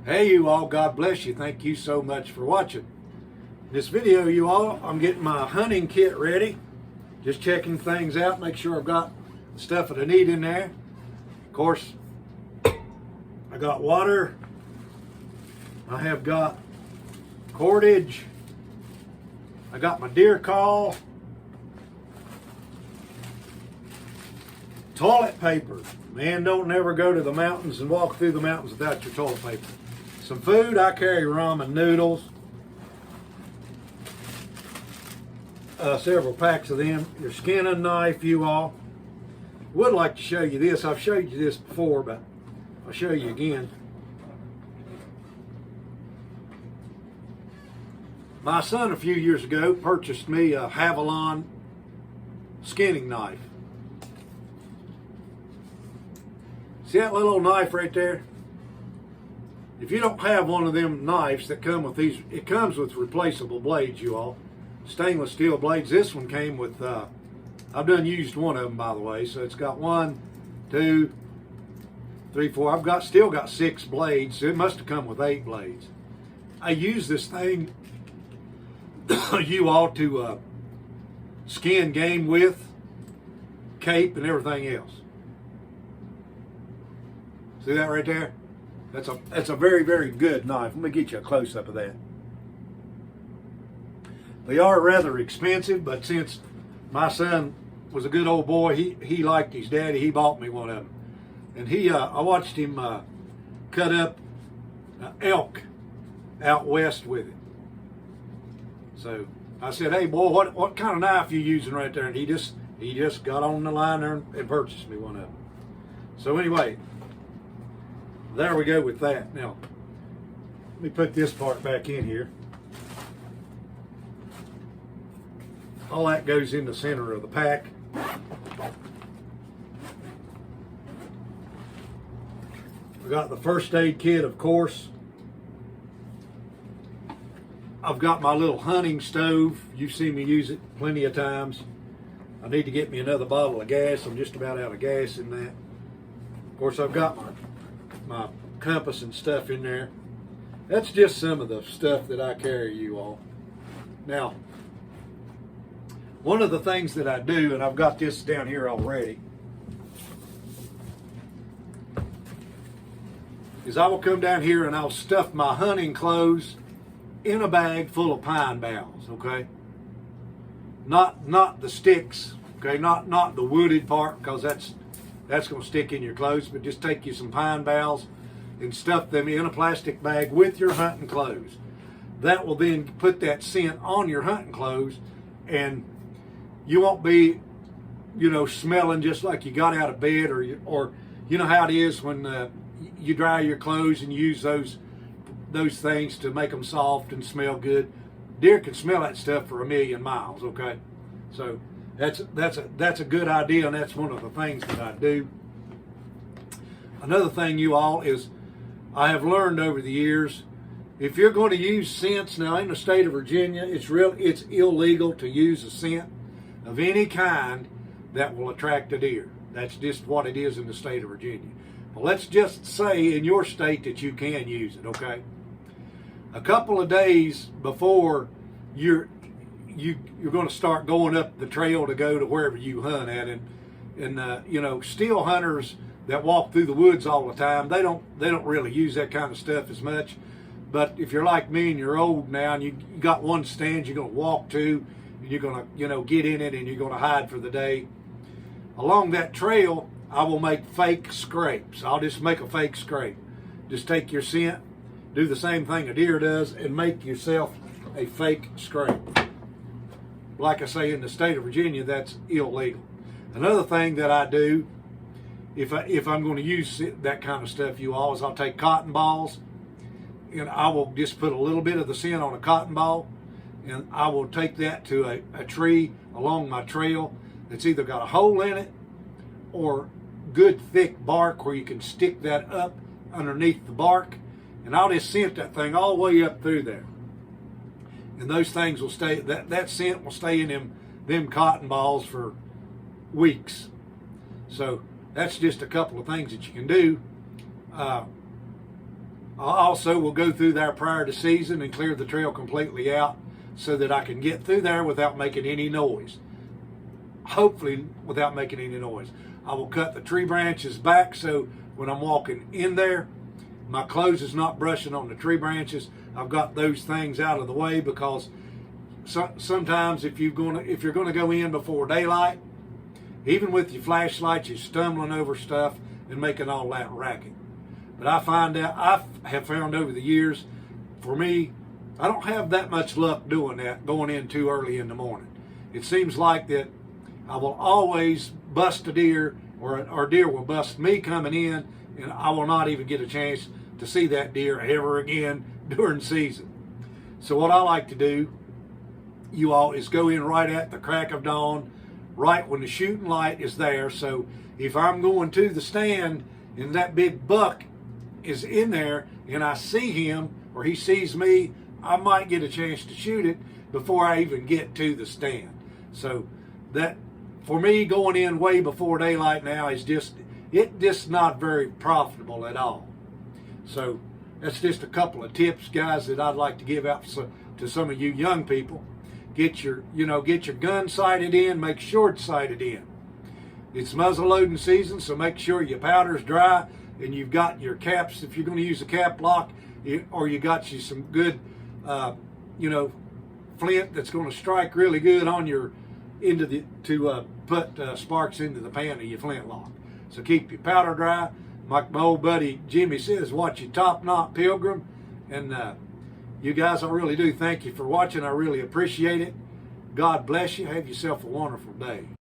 Hey you all, God bless you. Thank you so much for watching. This video, you all, I'm getting my hunting kit ready. Just checking things out, make sure I've got the stuff that I need in there. Of course, I got water. I have got cordage. I got my deer call. Toilet paper. Man, don't never go to the mountains and walk through the mountains without your toilet paper. Some food, I carry ramen noodles. Several packs of them. Your skinning knife, you all. Would like to show you this. I've showed you this before, but I'll show you again. My son a few years ago purchased me a Havalon skinning knife. See that little knife right there? If you don't have one of them knives that come with these, it comes with replaceable blades, you all. Stainless steel blades. This one came with, I've done used one of them, by the way. So it's got 1, 2, 3, 4. I've still got 6 blades. So it must have come with 8 blades. I use this thing, you all, to skin game with, cape, and everything else. See that right there? That's a very, very good knife. Let me get you a close-up of that. They are rather expensive, but since my son was a good old boy, he liked his daddy, he bought me one of them. And I watched him cut up elk out west with it. So I said, hey boy, what kind of knife you using right there? And he just got on the line there and purchased me one of them. So anyway, there we go with that. Now, let me put this part back in here. All that goes in the center of the pack. We got the first aid kit, of course. I've got my little hunting stove. You've seen me use it plenty of times. I need to get me another bottle of gas. I'm just about out of gas in that. Of course, I've got my compass and stuff in there. That's just some of the stuff that I carry, you all. Now, one of the things that I do, and I've got this down here already, is I will come down here and I'll stuff my hunting clothes in a bag full of pine boughs, okay? Not the sticks, okay? Not the wooded part, because that's going to stick in your clothes, but just take you some pine boughs and stuff them in a plastic bag with your hunting clothes. That will then put that scent on your hunting clothes, and you won't be, smelling just like you got out of bed, or you know how it is when you dry your clothes and use those things to make them soft and smell good. Deer can smell that stuff for 1,000,000 miles, okay? So that's a good idea, and that's one of the things that I do. Another thing, you all, is I have learned over the years, if you're going to use scents, now in the state of Virginia, it's illegal to use a scent of any kind that will attract a deer. That's just what it is in the state of Virginia. Well, let's just say in your state that you can use it, okay? A couple of days before you're going to start going up the trail to go to wherever you hunt at, and still hunters that walk through the woods all the time, they don't really use that kind of stuff as much. But if you're like me and you're old now and you got one stand you're going to walk to, and you're going to get in it and you're going to hide for the day, along that trail I will make fake scrapes. I'll just make a fake scrape. Just take your scent, do the same thing a deer does, and make yourself a fake scrape. Like I say, in the state of Virginia, that's illegal. Another thing that I do, if I'm going to use that kind of stuff, you all, is I'll take cotton balls, and I will just put a little bit of the scent on a cotton ball, and I will take that to a tree along my trail that's either got a hole in it or good thick bark where you can stick that up underneath the bark, and I'll just scent that thing all the way up through there. And those things will stay, that scent will stay in them cotton balls for weeks. So that's just a couple of things that you can do. I also will go through there prior to season and clear the trail completely out so that I can get through there without making any noise. Hopefully without making any noise. I will cut the tree branches back so when I'm walking in there, my clothes is not brushing on the tree branches. I've got those things out of the way because sometimes if you're gonna go in before daylight, even with your flashlight, you're stumbling over stuff and making all that racket. But I have found over the years, for me, I don't have that much luck doing that, going in too early in the morning. It seems like that I will always bust a deer, or deer will bust me coming in, and I will not even get a chance to see that deer ever again during season. So what I like to do, you all, is go in right at the crack of dawn, right when the shooting light is there. So if I'm going to the stand and that big buck is in there and I see him or he sees me, I might get a chance to shoot it before I even get to the stand. So that, for me, going in way before daylight now is just not very profitable at all. So that's just a couple of tips, guys, that I'd like to give out to some of you young people. Get your gun sighted in, make sure it's sighted in. It's muzzle loading season, so make sure your powder's dry and you've got your caps, if you're going to use a cap lock, or you got you some good, flint that's going to strike really good on your put sparks into the pan of your flintlock. So keep your powder dry. Like my old buddy Jimmy says, watch your top knot, Pilgrim. And you guys, I really do thank you for watching. I really appreciate it. God bless you. Have yourself a wonderful day.